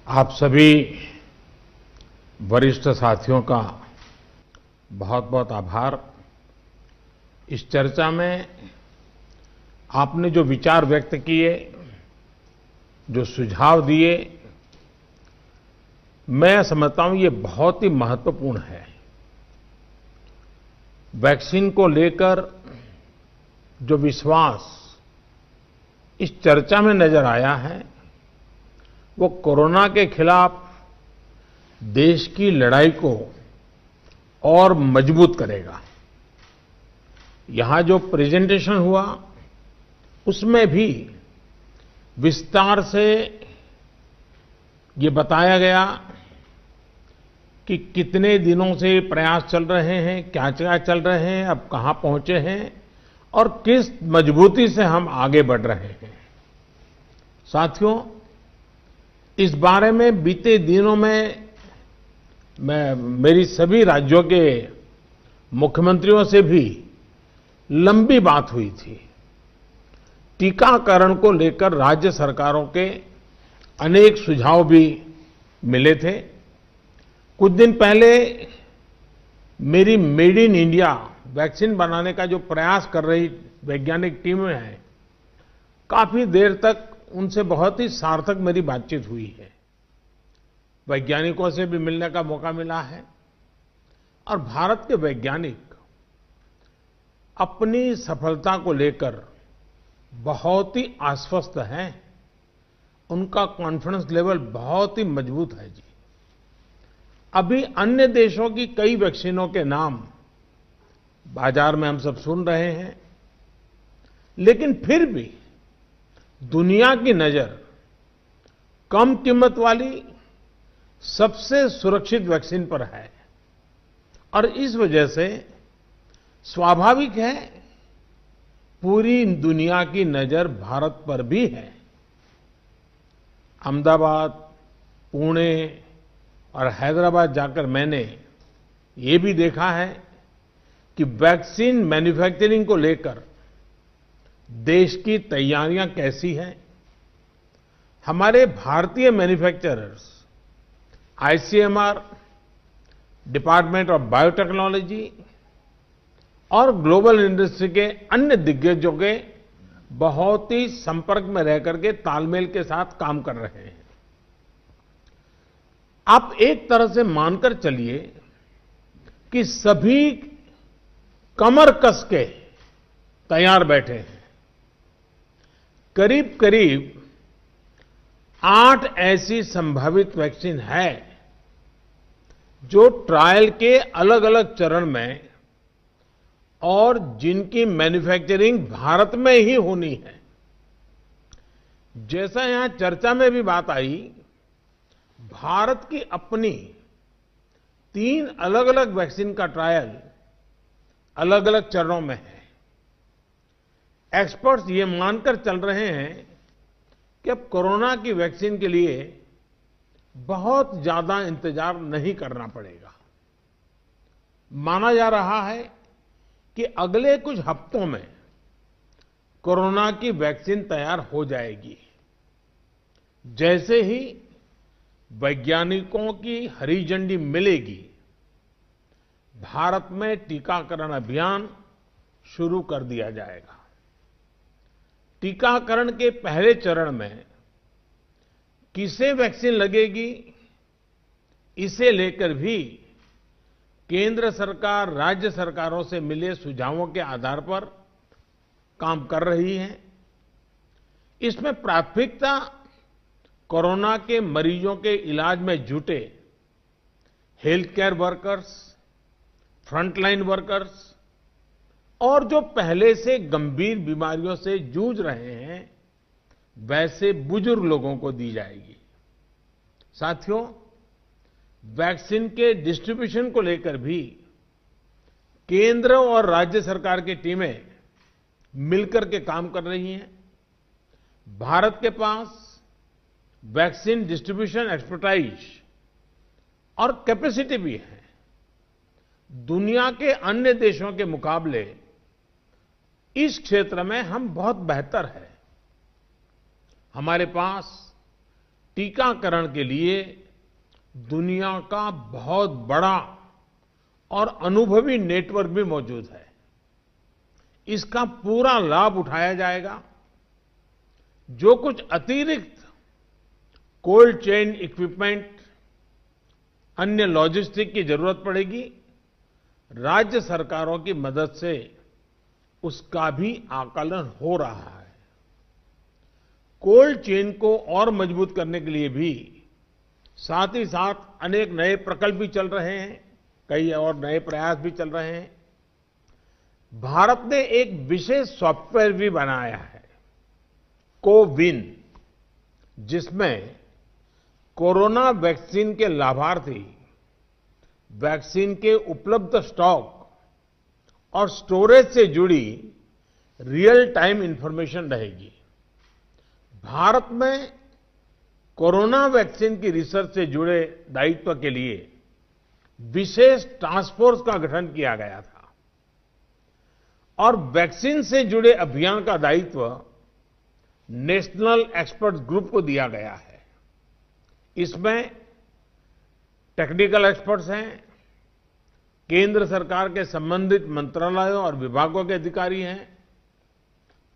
आप सभी वरिष्ठ साथियों का बहुत बहुत आभार। इस चर्चा में आपने जो विचार व्यक्त किए, जो सुझाव दिए, मैं समझता हूं ये बहुत ही महत्वपूर्ण है। वैक्सीन को लेकर जो विश्वास इस चर्चा में नजर आया है, वो कोरोना के खिलाफ देश की लड़ाई को और मजबूत करेगा। यहां जो प्रेजेंटेशन हुआ, उसमें भी विस्तार से ये बताया गया कि कितने दिनों से प्रयास चल रहे हैं, क्या क्या चल रहे हैं, अब कहां पहुंचे हैं और किस मजबूती से हम आगे बढ़ रहे हैं। साथियों, इस बारे में बीते दिनों में मेरी सभी राज्यों के मुख्यमंत्रियों से भी लंबी बात हुई थी। टीकाकरण को लेकर राज्य सरकारों के अनेक सुझाव भी मिले थे। कुछ दिन पहले मेरी मेड इन इंडिया वैक्सीन बनाने का जो प्रयास कर रही वैज्ञानिक टीमें हैं, काफी देर तक उनसे बहुत ही सार्थक मेरी बातचीत हुई है। वैज्ञानिकों से भी मिलने का मौका मिला है और भारत के वैज्ञानिक अपनी सफलता को लेकर बहुत ही आश्वस्त हैं। उनका कॉन्फिडेंस लेवल बहुत ही मजबूत है जी। अभी अन्य देशों की कई वैक्सीनों के नाम बाजार में हम सब सुन रहे हैं, लेकिन फिर भी दुनिया की नजर कम कीमत वाली सबसे सुरक्षित वैक्सीन पर है और इस वजह से स्वाभाविक है पूरी दुनिया की नजर भारत पर भी है। अहमदाबाद, पुणे और हैदराबाद जाकर मैंने ये भी देखा है कि वैक्सीन मैन्युफैक्चरिंग को लेकर देश की तैयारियां कैसी हैं। हमारे भारतीय manufacturers, ICMR, department of biotechnology और ग्लोबल इंडस्ट्री के अन्य दिग्गजों के बहुत ही संपर्क में रह करके तालमेल के साथ काम कर रहे हैं। आप एक तरह से मानकर चलिए कि सभी कमर कस के तैयार बैठे हैं। करीब करीब 8 ऐसी संभावित वैक्सीन है जो ट्रायल के अलग अलग चरण में और जिनकी मैन्युफैक्चरिंग भारत में ही होनी है। जैसा यहां चर्चा में भी बात आई, भारत की अपनी 3 अलग अलग वैक्सीन का ट्रायल अलग अलग चरणों में है। एक्सपर्ट्स ये मानकर चल रहे हैं कि अब कोरोना की वैक्सीन के लिए बहुत ज्यादा इंतजार नहीं करना पड़ेगा। माना जा रहा है कि अगले कुछ हफ्तों में कोरोना की वैक्सीन तैयार हो जाएगी। जैसे ही वैज्ञानिकों की हरी झंडी मिलेगी, भारत में टीकाकरण अभियान शुरू कर दिया जाएगा। टीकाकरण के पहले चरण में किसे वैक्सीन लगेगी, इसे लेकर भी केंद्र सरकार राज्य सरकारों से मिले सुझावों के आधार पर काम कर रही है। इसमें प्राथमिकता कोरोना के मरीजों के इलाज में जुटे health care workers, frontline workers और जो पहले से गंभीर बीमारियों से जूझ रहे हैं, वैसे बुजुर्ग लोगों को दी जाएगी। साथियों, वैक्सीन के डिस्ट्रीब्यूशन को लेकर भी केंद्र और राज्य सरकार की टीमें मिलकर के काम कर रही हैं। भारत के पास वैक्सीन डिस्ट्रीब्यूशन एक्सपर्टाइज और कैपेसिटी भी है। दुनिया के अन्य देशों के मुकाबले इस क्षेत्र में हम बहुत बेहतर हैं। हमारे पास टीकाकरण के लिए दुनिया का बहुत बड़ा और अनुभवी नेटवर्क भी मौजूद है। इसका पूरा लाभ उठाया जाएगा। जो कुछ अतिरिक्त कोल्ड चेन इक्विपमेंट, अन्य लॉजिस्टिक की जरूरत पड़ेगी, राज्य सरकारों की मदद से उसका भी आकलन हो रहा है। कोल्ड चेन को और मजबूत करने के लिए भी साथ ही साथ अनेक नए प्रकल्प भी चल रहे हैं, कई और नए प्रयास भी चल रहे हैं। भारत ने एक विशेष सॉफ्टवेयर भी बनाया है, कोविन, जिसमें कोरोना वैक्सीन के लाभार्थी वैक्सीन के उपलब्ध स्टॉक और स्टोरेज से जुड़ी रियल टाइम इंफॉर्मेशन रहेगी। भारत में कोरोना वैक्सीन की रिसर्च से जुड़े दायित्व के लिए विशेष टास्क फोर्स का गठन किया गया था और वैक्सीन से जुड़े अभियान का दायित्व नेशनल एक्सपर्ट ग्रुप को दिया गया है। इसमें टेक्निकल एक्सपर्ट्स हैं, केंद्र सरकार के संबंधित मंत्रालयों और विभागों के अधिकारी हैं,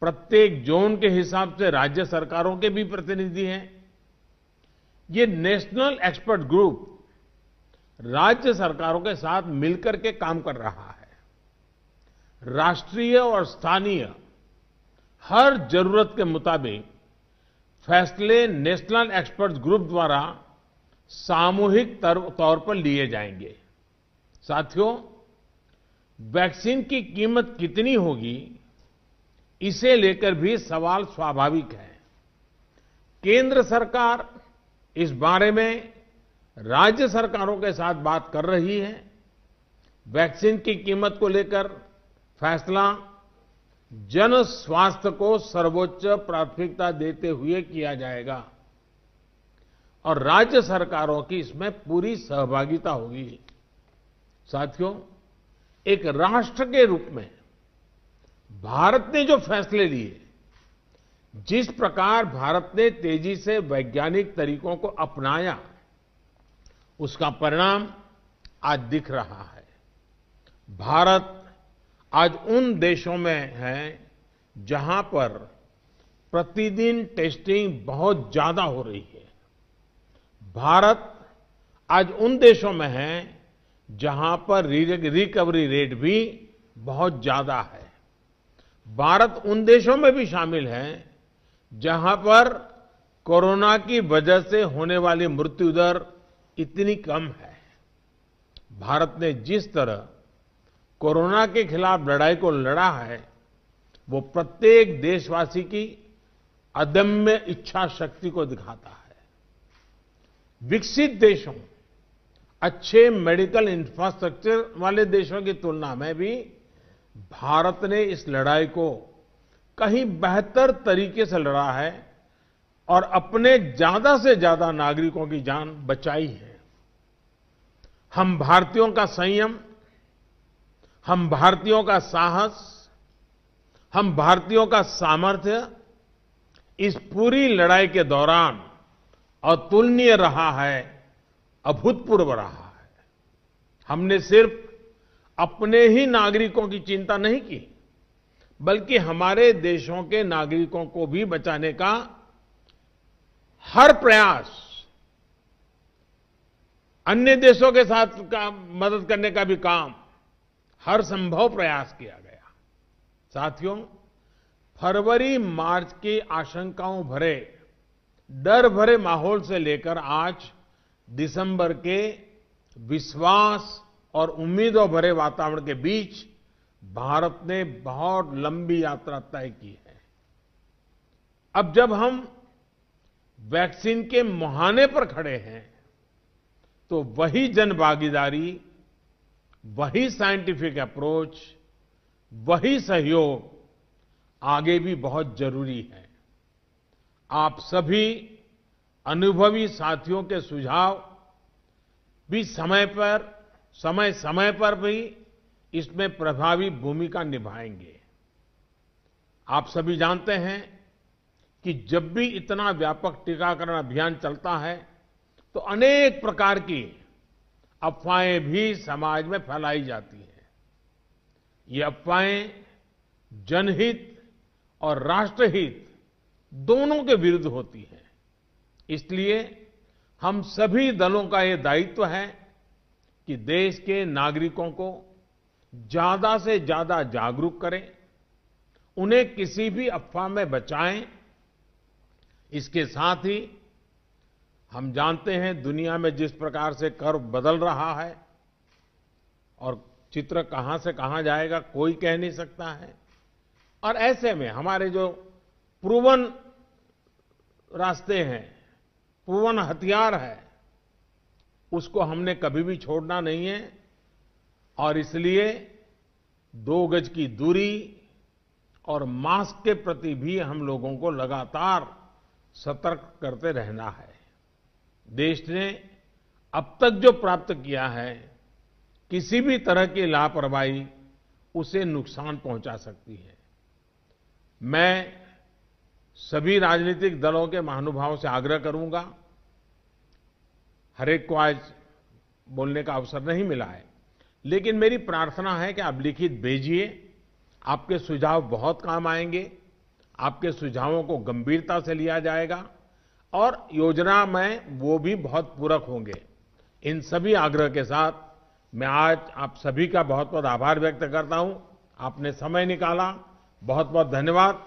प्रत्येक जोन के हिसाब से राज्य सरकारों के भी प्रतिनिधि हैं। ये नेशनल एक्सपर्ट ग्रुप राज्य सरकारों के साथ मिलकर के काम कर रहा है। राष्ट्रीय और स्थानीय हर जरूरत के मुताबिक फैसले नेशनल एक्सपर्ट ग्रुप द्वारा सामूहिक तौर पर लिए जाएंगे। साथियों, वैक्सीन की कीमत कितनी होगी, इसे लेकर भी सवाल स्वाभाविक है। केंद्र सरकार इस बारे में राज्य सरकारों के साथ बात कर रही है। वैक्सीन की कीमत को लेकर फैसला जन स्वास्थ्य को सर्वोच्च प्राथमिकता देते हुए किया जाएगा और राज्य सरकारों की इसमें पूरी सहभागिता होगी। साथियों, एक राष्ट्र के रूप में भारत ने जो फैसले लिए, जिस प्रकार भारत ने तेजी से वैज्ञानिक तरीकों को अपनाया, उसका परिणाम आज दिख रहा है। भारत आज उन देशों में है जहां पर प्रतिदिन टेस्टिंग बहुत ज्यादा हो रही है। भारत आज उन देशों में है जहां पर रिकवरी रेट भी बहुत ज्यादा है। भारत उन देशों में भी शामिल है जहां पर कोरोना की वजह से होने वाली मृत्यु दर इतनी कम है। भारत ने जिस तरह कोरोना के खिलाफ लड़ाई को लड़ा है, वो प्रत्येक देशवासी की अदम्य इच्छा शक्ति को दिखाता है। विकसित देशों, अच्छे मेडिकल इंफ्रास्ट्रक्चर वाले देशों की तुलना में भी भारत ने इस लड़ाई को कहीं बेहतर तरीके से लड़ा है और अपने ज्यादा से ज्यादा नागरिकों की जान बचाई है। हम भारतीयों का संयम, हम भारतीयों का साहस, हम भारतीयों का सामर्थ्य इस पूरी लड़ाई के दौरान अतुलनीय रहा है, अभूतपूर्व रहा है। हमने सिर्फ अपने ही नागरिकों की चिंता नहीं की, बल्कि हमारे देशों के नागरिकों को भी बचाने का हर प्रयास, अन्य देशों के साथ मदद करने का भी काम, हर संभव प्रयास किया गया। साथियों, फरवरी मार्च की आशंकाओं भरे, डर भरे माहौल से लेकर आज दिसंबर के विश्वास और उम्मीदों भरे वातावरण के बीच भारत ने बहुत लंबी यात्रा तय की है। अब जब हम वैक्सीन के मुहाने पर खड़े हैं, तो वही जनभागीदारी, वही साइंटिफिक अप्रोच, वही सहयोग आगे भी बहुत जरूरी है। आप सभी अनुभवी साथियों के सुझाव भी समय समय पर भी इसमें प्रभावी भूमिका निभाएंगे। आप सभी जानते हैं कि जब भी इतना व्यापक टीकाकरण अभियान चलता है तो अनेक प्रकार की अफवाहें भी समाज में फैलाई जाती हैं। ये अफवाहें जनहित और राष्ट्रहित दोनों के विरुद्ध होती हैं। इसलिए हम सभी दलों का ये दायित्व है कि देश के नागरिकों को ज्यादा से ज्यादा जागरूक करें, उन्हें किसी भी अफवाह में बचाएं। इसके साथ ही हम जानते हैं दुनिया में जिस प्रकार से कर्व बदल रहा है और चित्र कहां से कहां जाएगा कोई कह नहीं सकता है, और ऐसे में हमारे जो प्रूवन रास्ते हैं, प्रूवन हथियार है, उसको हमने कभी भी छोड़ना नहीं है। और इसलिए 2 गज की दूरी और मास्क के प्रति भी हम लोगों को लगातार सतर्क करते रहना है। देश ने अब तक जो प्राप्त किया है, किसी भी तरह की लापरवाही उसे नुकसान पहुंचा सकती है। मैं सभी राजनीतिक दलों के महानुभावों से आग्रह करूंगा, हर एक को आज बोलने का अवसर नहीं मिला है, लेकिन मेरी प्रार्थना है कि आप लिखित भेजिए। आपके सुझाव बहुत काम आएंगे, आपके सुझावों को गंभीरता से लिया जाएगा और योजना में वो भी बहुत पूरक होंगे। इन सभी आग्रह के साथ मैं आज आप सभी का बहुत बहुत आभार व्यक्त करता हूं। आपने समय निकाला, बहुत बहुत धन्यवाद।